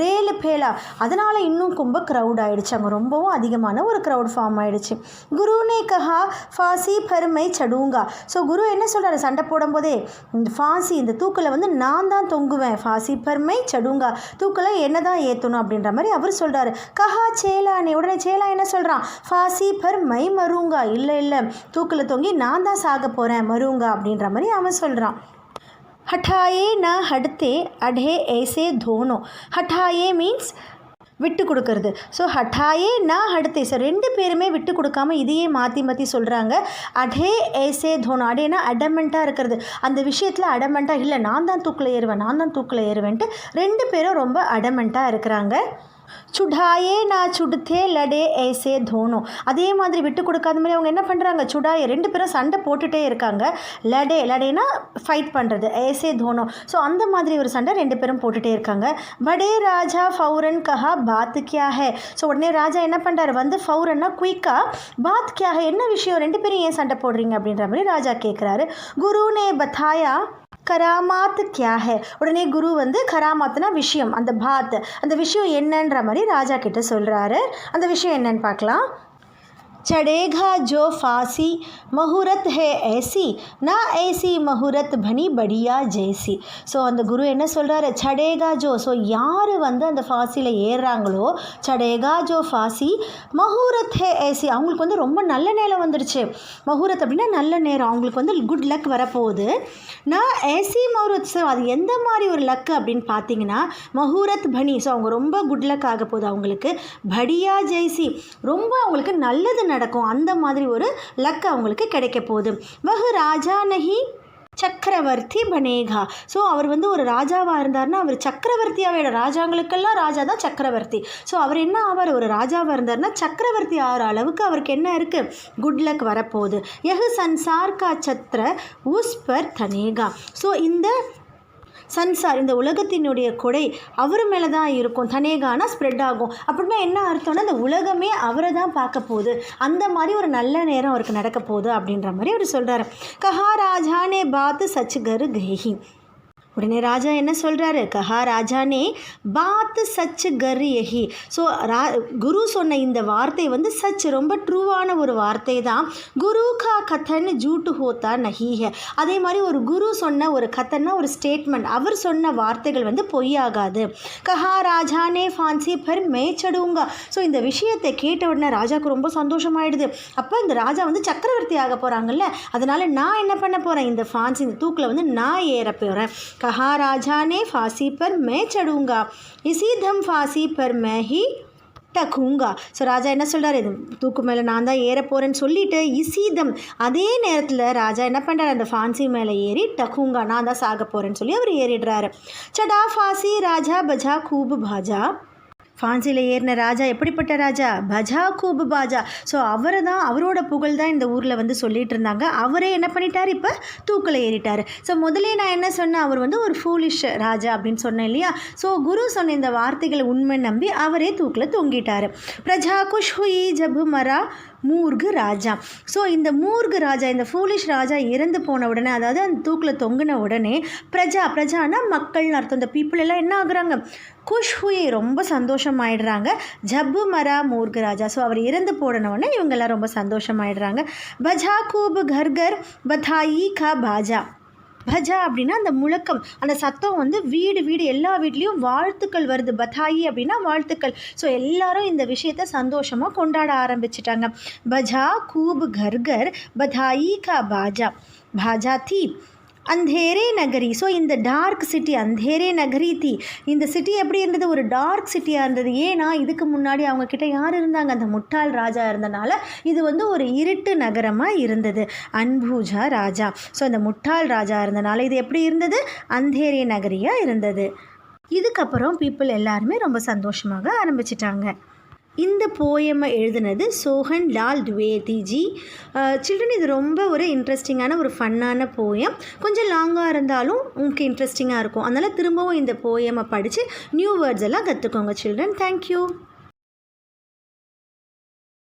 ரேலு பேலா, அதனால் இன்னும் ரொம்ப க்ரௌட் ஆகிடுச்சு. அங்கே ரொம்பவும் அதிகமான ஒரு க்ரௌட் ஃபார்ம் ஆகிடுச்சு. குருனே ने कहा फांसी पर मैं चढ़ूंगा. ஸோ குரு என்ன சொல்கிறாரு சண்டை போடும்போதே, இந்த ஃபாசி இந்த தூக்கில் வந்து நான் தான் தொங்குவேன், ஃபாசி பர்மை சடுங்கா, தூக்கில் என்ன தான் ஏற்றணும் அப்படின்ற மாதிரி அவர் சொல்கிறாரு. கஹா சேலானே, உடனே சேலா என்ன சொல்கிறான், ஃபாசி பர் மை மருங்கா, இல்லை இல்லை தூக்கில் தொங்கி நான் தான் சாக போகிறேன் மருங்கா அப்படின்ற மாதிரி அவன் சொல்கிறான். हठाए ना हटते अढ़े ऐसे दोनों. हठाए மீன்ஸ் விட்டு கொடுக்கறது. ஸோ ஹட்டாயே நான் ஹடுத்தே, ஸோ ரெண்டு பேருமே விட்டு கொடுக்காம இதையே மாற்றி மாற்றி சொல்கிறாங்க. அடே ஏசே தோணும், அடேனா அடமெண்ட்டாக இருக்கிறது, அந்த விஷயத்தில் அடமெண்ட்டாக இல்லை நான் தான் தூக்கில் ஏறுவேன் நான் தான் தூக்கில் ஏறுவேன்ட்டு ரெண்டு பேரும் ரொம்ப அடமெண்ட்டாக இருக்கிறாங்க. சுடாயே நான் சுடுத்தே லடே ஏசே தோணும், அதே மாதிரி விட்டு கொடுக்காத மாதிரி அவங்க என்ன பண்ணுறாங்க, சுடாயே ரெண்டு பேரும் சண்டை போட்டுகிட்டே இருக்காங்க. லடே லடேனா ஃபைட் பண்ணுறது, ஏசே தோணும், ஸோ அந்த மாதிரி ஒரு சண்டை ரெண்டு பேரும் போட்டுகிட்டே இருக்காங்க. படே ராஜா ஃபௌரன் கஹா பாத் கியா ஹே. ஸோ உடனே ராஜா என்ன பண்ணுறாரு வந்து ஃபௌரன்னா குயிக்காக பாத் கியா ஹே, என்ன விஷயம் ரெண்டு பேரும் ஏன் சண்டை போடுறீங்க அப்படின்ற மாதிரி ராஜா கேட்குறாரு. குருனே பத்தாயா கராமாத் கியா ஹே. உடனே குரு வந்து கராமாத்னா விஷயம், அந்த பாத் அந்த விஷயம் என்னன்ற மாதிரி ராஜா கிட்ட சொல்கிறாரு. அந்த விஷயம் என்னன்னு பார்க்கலாம். चढ़ेगा जो फांसी मुहूर्त है ऐसी ना ऐसी मुहूर्त बनी बढ़िया जैसी. ஸோ அந்த குரு என்ன சொல்கிறாரு, சடேகா ஜோ, ஸோ யார் வந்து அந்த ஃபாசியில் ஏறுறாங்களோ, சடேகா ஜோ ஃபாசி முஹூரத் ஹே ஏசி, அவங்களுக்கு வந்து ரொம்ப நல்ல நேரம் வந்துடுச்சு. முஹூரத் அப்படின்னா நல்ல நேரம், அவங்களுக்கு வந்து குட் லக் வரப்போகுது. நான் ஏசி முஹூரத், ஸோ அது எந்த மாதிரி ஒரு லக்கு அப்படின்னு பார்த்தீங்கன்னா முஹூரத் பனி, ஸோ அவங்க ரொம்ப குட் லக் ஆக போகுது அவங்களுக்கு. படியா ஜெய்சி, ரொம்ப அவங்களுக்கு நல்லது நடக்கும், அந்த மாதிரி ஒரு லக் அவங்களுக்கு கிடைக்க போகுது. வஹு ராஜா நஹி சக்கரவர்த்தி பனேகா. ஸோ அவர் வந்து ஒரு ராஜாவாக இருந்தார்னா அவர் சக்கரவர்த்தியாக, ராஜாங்களுக்கெல்லாம் ராஜா தான் சக்கரவர்த்தி. ஸோ அவர் என்ன ஆவார், ஒரு ராஜாவாக இருந்தார்னா சக்கரவர்த்தி ஆகிற அளவுக்கு அவருக்கு என்ன இருக்குது, குட் லக் வரப்போகுது. யஹ் சன்சார் கா சத்ர உஸ் பர் தனேகா. ஸோ இந்த சன்சார் இந்த உலகத்தினுடைய கொடை அவர் மேலே தான் இருக்கும். தனேகானா ஸ்ப்ரெட் ஆகும், அப்படின்னா என்ன அர்த்தம்னா இந்த உலகமே அவரை தான் பார்க்க போகுது, அந்த மாதிரி ஒரு நல்ல நேரம் அவருக்கு நடக்க போகுது அப்படின்ற மாதிரி அவர் சொல்கிறாரு. கஹா ராஜானே பாத் சச் கர் கஹி. உடனே ராஜா என்ன சொல்கிறாரு, கஹா ராஜானே பாத் சச் கர் யஹி. ஸோ குரு சொன்ன இந்த வார்த்தை வந்து சச், ரொம்ப ட்ரூவான ஒரு வார்த்தை தான். குரு கா கதன் ஜூட்டு ஹோத்தா நஹி ஹே. அதே மாதிரி ஒரு குரு சொன்ன ஒரு கதன்னா ஒரு ஸ்டேட்மெண்ட், அவர் சொன்ன வார்த்தைகள் வந்து பொய்யாகாது. கஹா ராஜானே ஃபான்சி பர் மே சடுங்கா. ஸோ இந்த விஷயத்தை கேட்ட உடனே ராஜாவுக்கு ரொம்ப சந்தோஷமாயிடுது. அப்போ இந்த ராஜா வந்து சக்கரவர்த்தி ஆக போகிறாங்கல்ல, அதனால் நான் என்ன பண்ண போகிறேன், இந்த ஃபான்சி இந்த தூக்கில் வந்து நான் ஏற போகிறேன். कहा राजा ने फांसी पर मैं चढ़ूँगा, इसी दम फांसी पर मैं ही டக்குங்கா. ஸோ ராஜா என்ன சொல்கிறார், இது தூக்கு மேலே நான் தான் ஏற போகிறேன்னு சொல்லிவிட்டு இசீதம் அதே நேரத்தில் ராஜா என்ன பண்ணுறாரு, அந்த ஃபான்சி மேலே ஏறி டக்குங்கா நான் தான் சாக போகிறேன்னு சொல்லி அவர் ஏறிடுறாரு. சடா ஃபாசி ராஜா பஜா கூப் பாஜா. ஃபான்சியில் ஏறின ராஜா எப்படிப்பட்ட ராஜா, பஜா கூபு பாஜா. ஸோ அவரை தான், அவரோட புகழ் தான் இந்த ஊரில் வந்து சொல்லிகிட்டு இருந்தாங்க. அவரே என்ன பண்ணிட்டார், இப்போ தூக்கில் ஏறிட்டார். ஸோ முதலே நான் என்ன சொன்னேன், அவர் வந்து ஒரு ஃபூலிஷ் ராஜா அப்படின்னு சொன்னேன் இல்லையா. ஸோ குரு சொன்ன இந்த வார்த்தைகளை உண்மை நம்பி அவரே தூக்கில் தொங்கிட்டார். பிரஜா குஷ் ஹுயி ஜப் மரா மூர்கு ராஜா. ஸோ இந்த மூர்கு ராஜா, இந்த ஃபூலிஷ் ராஜா இறந்து போன உடனே, அதாவது அந்த தூக்கில் தொங்கின உடனே பிரஜானா மக்கள்னு அர்த்தம், இந்த பீப்புள் எல்லாம் என்ன ஆகுறாங்க, குஷ் ஹுயி ரொம்ப சந்தோஷமாயிடுறாங்க. ஜப்பு மரா மூர்கு ராஜா, ஸோ அவர் இறந்து போன உடனே இவங்கெல்லாம் ரொம்ப சந்தோஷமாயிடுறாங்க. பஜா கூப் கர் கர் பதாயி கா பாஜா. பஜா அப்படின்னா அந்த முழக்கம், அந்த சத்தம் வந்து வீடு வீடு எல்லா வீட்லேயும் வாழ்த்துக்கள் வருது. பதாயி அப்படின்னா வாழ்த்துக்கள். ஸோ எல்லாரும் இந்த விஷயத்தை சந்தோஷமாக கொண்டாட ஆரம்பிச்சிட்டாங்க. பஜா கூப் கர் கர் பதாயி கா பாஜா. பாஜா தீ அந்தேரே நகரி. ஸோ இந்த டார்க் சிட்டி அந்தேரே நகரி தீ. இந்த சிட்டி எப்படி இருந்தது, ஒரு டார்க் சிட்டியாக இருந்தது. ஏன்னா இதுக்கு முன்னாடி அவங்கக்கிட்ட யார் இருந்தாங்க, அந்த முட்டாள் ராஜா இருந்தனால இது வந்து ஒரு இருட்டு நகரமாக இருந்தது. அன்பூஜா ராஜா. ஸோ அந்த முட்டாள் ராஜா இருந்தனால இது எப்படி இருந்தது, அந்தேரே நகரியாக இருந்தது. இதுக்கப்புறம் பீப்புள் எல்லாருமே ரொம்ப சந்தோஷமாக ஆரம்பிச்சிட்டாங்க. இந்த போயமை எழுதினது சோஹன் லால் துவேதி ஜி. சில்ட்ரன், இது ரொம்ப ஒரு இன்ட்ரெஸ்டிங்கான ஒரு ஃபன்னான போயம். கொஞ்சம் லாங்காக இருந்தாலும் உங்களுக்கு இன்ட்ரெஸ்டிங்காக இருக்கும். அதனால் திரும்பவும் இந்த போயமை படித்து நியூ வேர்ட்ஸ் எல்லாம் கற்றுக்கோங்க சில்ட்ரன். தேங்க்யூ.